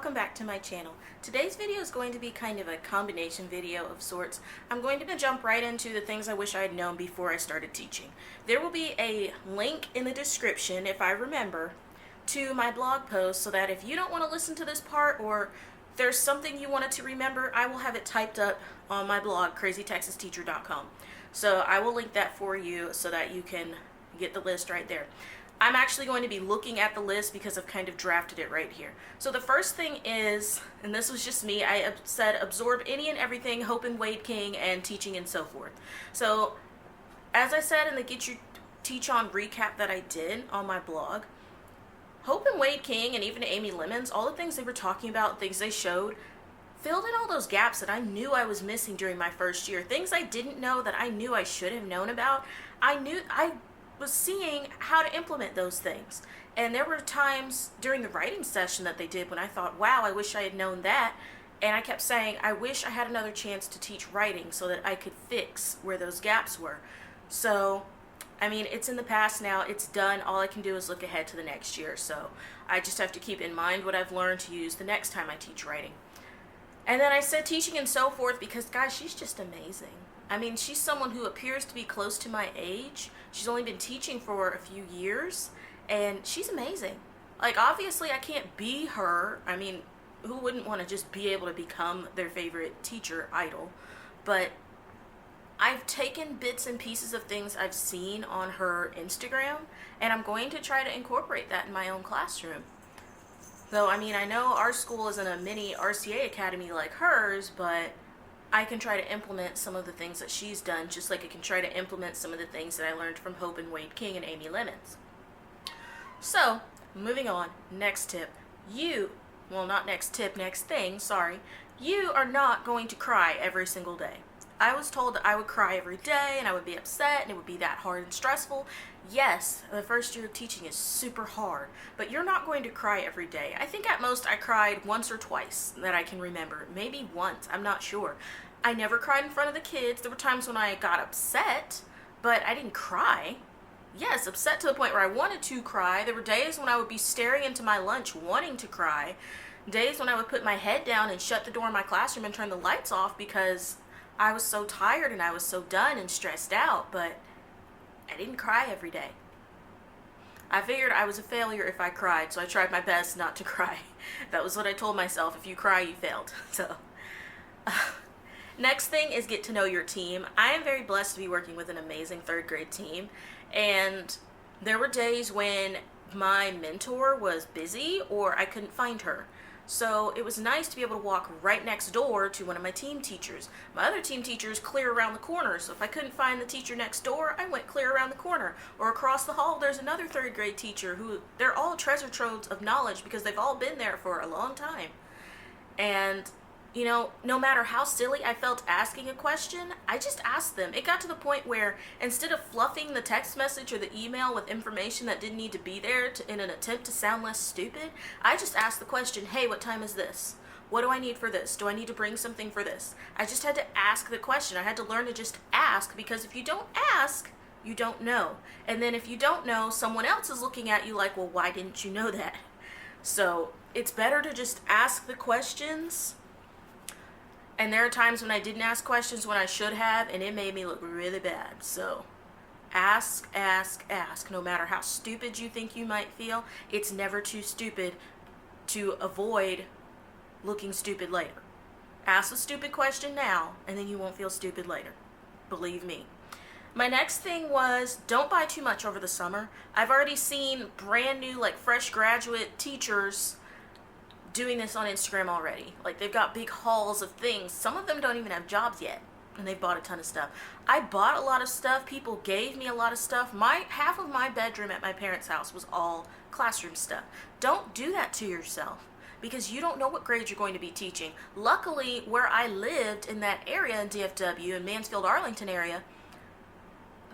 welcome back to my channel. Today's video is going to be kind of a combination video of sorts. I'm going to jump right into the things I wish I had known before I started teaching. There will be a link in the description, if I remember, to my blog post so that if you don't want to listen to this part or there's something you wanted to remember, I will have it typed up on my blog, crazytexasteacher.com. So I will link that for you so that you can get the list right there. I'm actually going to be looking at the list because I've kind of drafted it right here. So the first thing is, and this was just me, I said absorb any and everything, Hope and Wade King, and teaching and so forth. So as I said in the Get Your Teach On recap that I did on my blog, Hope and Wade King and even Amy Lemons, all the things they were talking about, things they showed, filled in all those gaps that I knew I was missing during my first year. Things I didn't know that I knew I should have known about. I was seeing how to implement those things. And there were times during the writing session that they did when I thought, wow, I wish I had known that. And I kept saying, I wish I had another chance to teach writing so that I could fix where those gaps were. So, I mean, it's in the past now, it's done. All I can do is look ahead to the next year. So I just have to keep in mind what I've learned to use the next time I teach writing. And then I said teaching and so forth because, guys, she's just amazing. I mean, she's someone who appears to be close to my age. She's only been teaching for a few years, and she's amazing. Like, obviously, I can't be her. I mean, who wouldn't want to just be able to become their favorite teacher idol? But I've taken bits and pieces of things I've seen on her Instagram, and I'm going to try to incorporate that in my own classroom. Though, I mean, I know our school isn't a mini RCA academy like hers, but I can try to implement some of the things that she's done, just like I can try to implement some of the things that I learned from Hope and Wade King and Amy Lemons. So, moving on, next tip. Next thing, sorry. You are not going to cry every single day. I was told that I would cry every day and I would be upset and it would be that hard and stressful. Yes, the first year of teaching is super hard, but you're not going to cry every day. I think at most I cried once or twice that I can remember. Maybe once, I'm not sure. I never cried in front of the kids. There were times when I got upset, but I didn't cry. Yes, upset to the point where I wanted to cry. There were days when I would be staring into my lunch wanting to cry. Days when I would put my head down and shut the door in my classroom and turn the lights off because I was so tired and I was so done and stressed out, but I didn't cry every day. I figured I was a failure if I cried, so I tried my best not to cry. That was what I told myself. If you cry, you failed. So, next thing is get to know your team. I am very blessed to be working with an amazing third grade team, and there were days when my mentor was busy or I couldn't find her. So it was nice to be able to walk right next door to one of my team teachers. My other team teacher is clear around the corner, so if I couldn't find the teacher next door, I went clear around the corner. Or across the hall, there's another third grade teacher who, they're all treasure troves of knowledge because they've all been there for a long time. And, you know, no matter how silly I felt asking a question, I just asked them. It got to the point where instead of fluffing the text message or the email with information that didn't need to be there in an attempt to sound less stupid, I just asked the question, hey, what time is this? What do I need for this? Do I need to bring something for this? I just had to ask the question. I had to learn to just ask, because if you don't ask, you don't know. And then if you don't know, someone else is looking at you like, well, why didn't you know that? So it's better to just ask the questions. And there are times when I didn't ask questions when I should have, and it made me look really bad. So ask, ask, ask. No matter how stupid you think you might feel, it's never too stupid to avoid looking stupid later. Ask a stupid question now, and then you won't feel stupid later. Believe me. My next thing was, don't buy too much over the summer. I've already seen brand new, like fresh graduate teachers doing this on Instagram already. Like, they've got big hauls of things. Some of them don't even have jobs yet, and they've bought a ton of stuff. I bought a lot of stuff. People gave me a lot of stuff. Half of my bedroom at my parents' house was all classroom stuff. Don't do that to yourself, because you don't know what grade you're going to be teaching. Luckily, where I lived in that area in DFW, in Mansfield, Arlington area,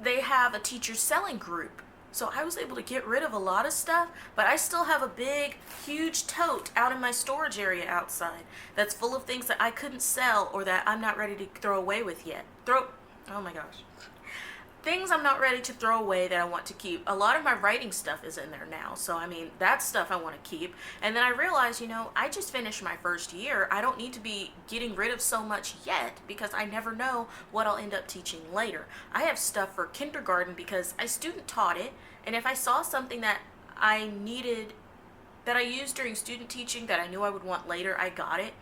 they have a teacher selling group. So I was able to get rid of a lot of stuff, but I still have a big, huge tote out in my storage area outside that's full of things that I couldn't sell or that I'm not ready to throw away with yet. Oh my gosh. things I'm not ready to throw away that I want to keep. A lot of my writing stuff is in there now. So, I mean, that's stuff I want to keep. And then I realized, I just finished my first year. I don't need to be getting rid of so much yet because I never know what I'll end up teaching later. I have stuff for kindergarten because I student taught it. And if I saw something that I needed, that I used during student teaching that I knew I would want later, I got it.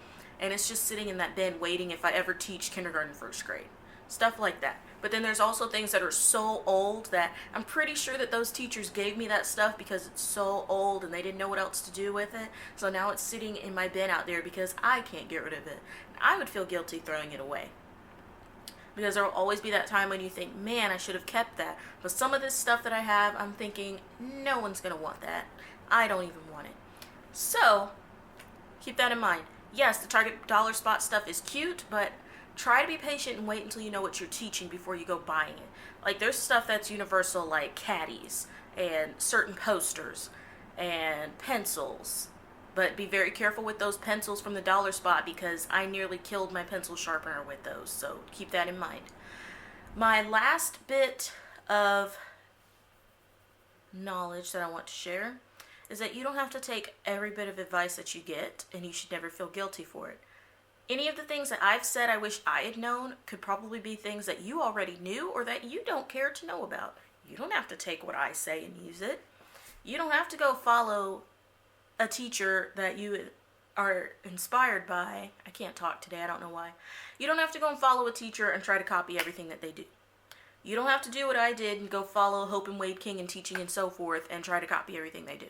And it's just sitting in that bin waiting if I ever teach kindergarten, first grade. Stuff like that. But then there's also things that are so old that I'm pretty sure that those teachers gave me that stuff because it's so old and they didn't know what else to do with it. So now it's sitting in my bin out there because I can't get rid of it. I would feel guilty throwing it away. Because there will always be that time when you think, man, I should have kept that. But some of this stuff that I have, I'm thinking, no one's going to want that. I don't even want it. So, keep that in mind. Yes, the Target dollar spot stuff is cute, but try to be patient and wait until you know what you're teaching before you go buying it. Like, there's stuff that's universal, like caddies and certain posters and pencils. But be very careful with those pencils from the dollar spot because I nearly killed my pencil sharpener with those. So keep that in mind. My last bit of knowledge that I want to share is that you don't have to take every bit of advice that you get, and you should never feel guilty for it. Any of the things that I've said I wish I had known could probably be things that you already knew or that you don't care to know about. You don't have to take what I say and use it. You don't have to go follow a teacher that you are inspired by. I can't talk today, I don't know why. You don't have to go and follow a teacher and try to copy everything that they do. You don't have to do what I did and go follow Hope and Wade King and teaching and so forth and try to copy everything they do.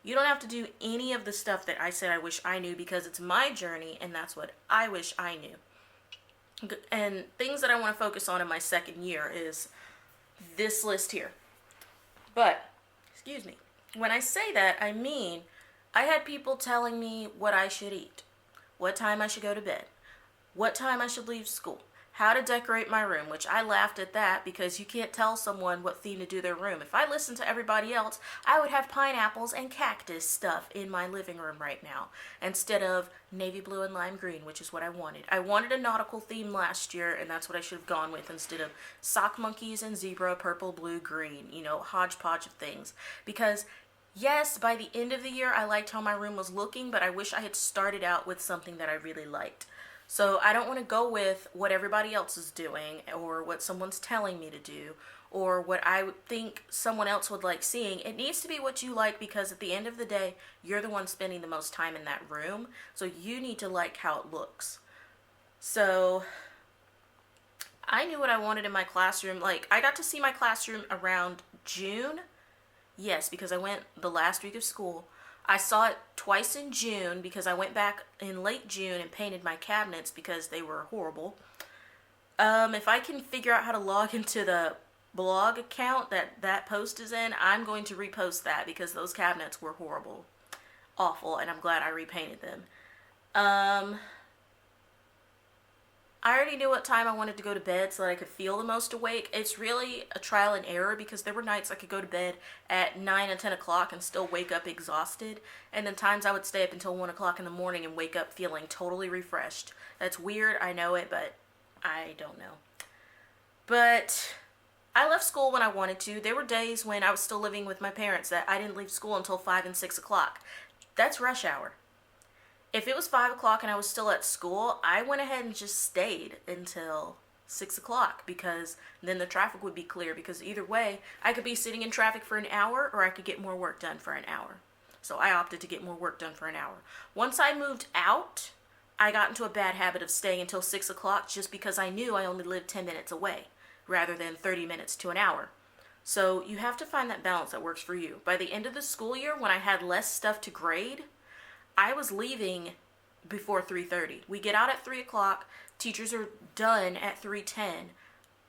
You don't have to do any of the stuff that I said I wish I knew because it's my journey and that's what I wish I knew. And things that I want to focus on in my second year is this list here. But, excuse me, when I say that, I mean I had people telling me what I should eat, what time I should go to bed, what time I should leave school, how to decorate my room, which I laughed at that because you can't tell someone what theme to do their room. If I listened to everybody else, I would have pineapples and cactus stuff in my living room right now instead of navy blue and lime green, which is what I wanted. I wanted a nautical theme last year, and that's what I should have gone with instead of sock monkeys and zebra, purple, blue, green, hodgepodge of things. Because yes, by the end of the year, I liked how my room was looking, but I wish I had started out with something that I really liked. So I don't want to go with what everybody else is doing or what someone's telling me to do or what I would think someone else would like seeing. It needs to be what you like because at the end of the day, you're the one spending the most time in that room. So you need to like how it looks. So I knew what I wanted in my classroom. Like, I got to see my classroom around June. Yes, because I went the last week of school. I saw it twice in June because I went back in late June and painted my cabinets because they were horrible. If I can figure out how to log into the blog account that post is in, I'm going to repost that because those cabinets were horrible. Awful, and I'm glad I repainted them. I already knew what time I wanted to go to bed so that I could feel the most awake. It's really a trial and error because there were nights I could go to bed at 9 and 10 o'clock and still wake up exhausted. And then times I would stay up until 1 o'clock in the morning and wake up feeling totally refreshed. That's weird, I know it, but I don't know. But I left school when I wanted to. There were days when I was still living with my parents that I didn't leave school until 5 and 6 o'clock. That's rush hour. If it was 5 o'clock and I was still at school, I went ahead and just stayed until 6 o'clock because then the traffic would be clear because either way, I could be sitting in traffic for an hour or I could get more work done for an hour. So I opted to get more work done for an hour. Once I moved out, I got into a bad habit of staying until 6 o'clock just because I knew I only lived 10 minutes away rather than 30 minutes to an hour. So you have to find that balance that works for you. By the end of the school year, when I had less stuff to grade, I was leaving before 3:30. We get out at 3 o'clock. Teachers are done at 3:10.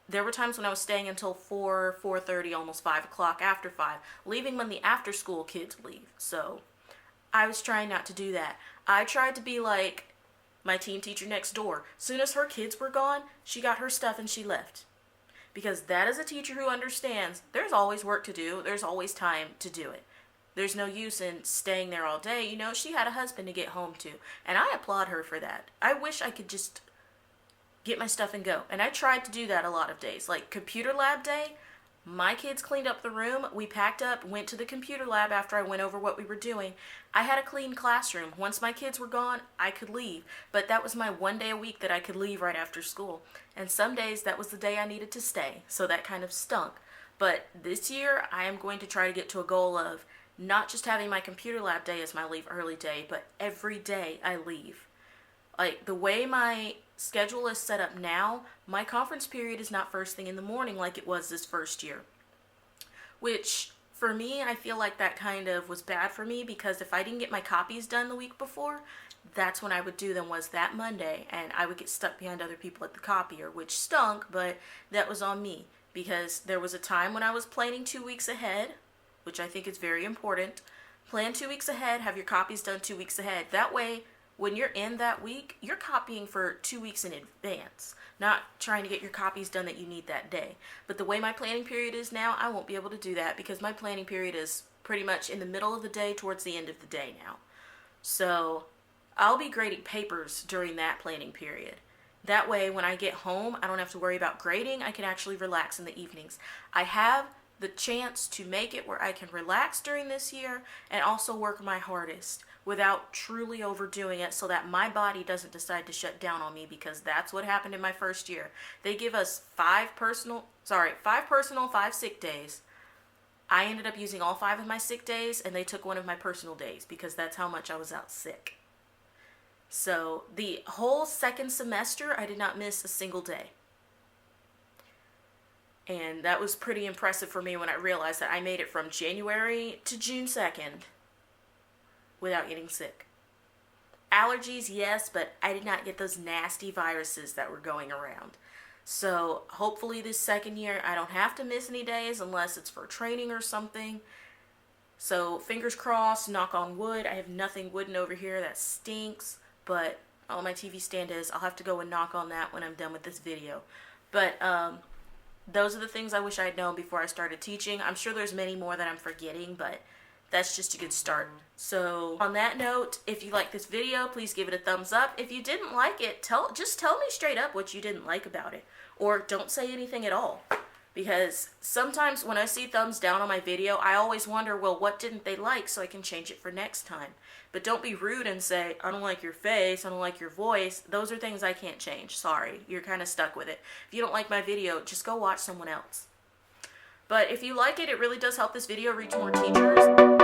There were times when I was staying until 4, 4:30, almost 5 o'clock after 5, leaving when the after school kids leave. So I was trying not to do that. I tried to be like my teen teacher next door. Soon as her kids were gone, she got her stuff and she left. Because that is a teacher who understands there's always work to do. There's always time to do it. There's no use in staying there all day. She had a husband to get home to. And I applaud her for that. I wish I could just get my stuff and go. And I tried to do that a lot of days. Like computer lab day, My kids cleaned up the room, we packed up, went to the computer lab after I went over what we were doing. I had a clean classroom. Once my kids were gone, I could leave. But that was my one day a week that I could leave right after school. And some days that was the day I needed to stay, so that kind of stunk. But this year, I am going to try to get to a goal of not just having my computer lab day as my leave early day, but every day I leave. Like, the way my schedule is set up now, my conference period is not first thing in the morning like it was this first year. Which, for me, I feel like that kind of was bad for me, because if I didn't get my copies done the week before, that's when I would do them, was that Monday, and I would get stuck behind other people at the copier, which stunk, but that was on me, because there was a time when I was planning 2 weeks ahead, which I think is very important. Plan 2 weeks ahead, have your copies done 2 weeks ahead. That way, when you're in that week, you're copying for 2 weeks in advance, not trying to get your copies done that you need that day. But the way my planning period is now, I won't be able to do that, because my planning period is pretty much in the middle of the day towards the end of the day now. So I'll be grading papers during that planning period. That way, when I get home, I don't have to worry about grading. I can actually relax in the evenings. I have the chance to make it where I can relax during this year and also work my hardest without truly overdoing it, so that my body doesn't decide to shut down on me, because that's what happened in my first year. They give us 5 personal, 5 sick days. I ended up using all 5 of my sick days, and they took one of my personal days, because that's how much I was out sick. So the whole second semester, I did not miss a single day. And that was pretty impressive for me when I realized that I made it from January to June 2nd without getting sick. Allergies, yes, but I did not get those nasty viruses that were going around. So hopefully this second year I don't have to miss any days unless it's for training or something. So fingers crossed, knock on wood. I have nothing wooden over here, that stinks, but all my TV stand is. I'll have to go and knock on that when I'm done with this video. But those are the things I wish I had known before I started teaching. I'm sure there's many more that I'm forgetting, but that's just a good start. So on that note, if you like this video, please give it a thumbs up. If you didn't like it, just tell me straight up what you didn't like about it. Or don't say anything at all. Because sometimes when I see thumbs down on my video, I always wonder, well, what didn't they like, so I can change it for next time. But don't be rude and say, I don't like your face, I don't like your voice. Those are things I can't change. Sorry, you're kind of stuck with it. If you don't like my video, just go watch someone else. But if you like it, it really does help this video reach more teachers.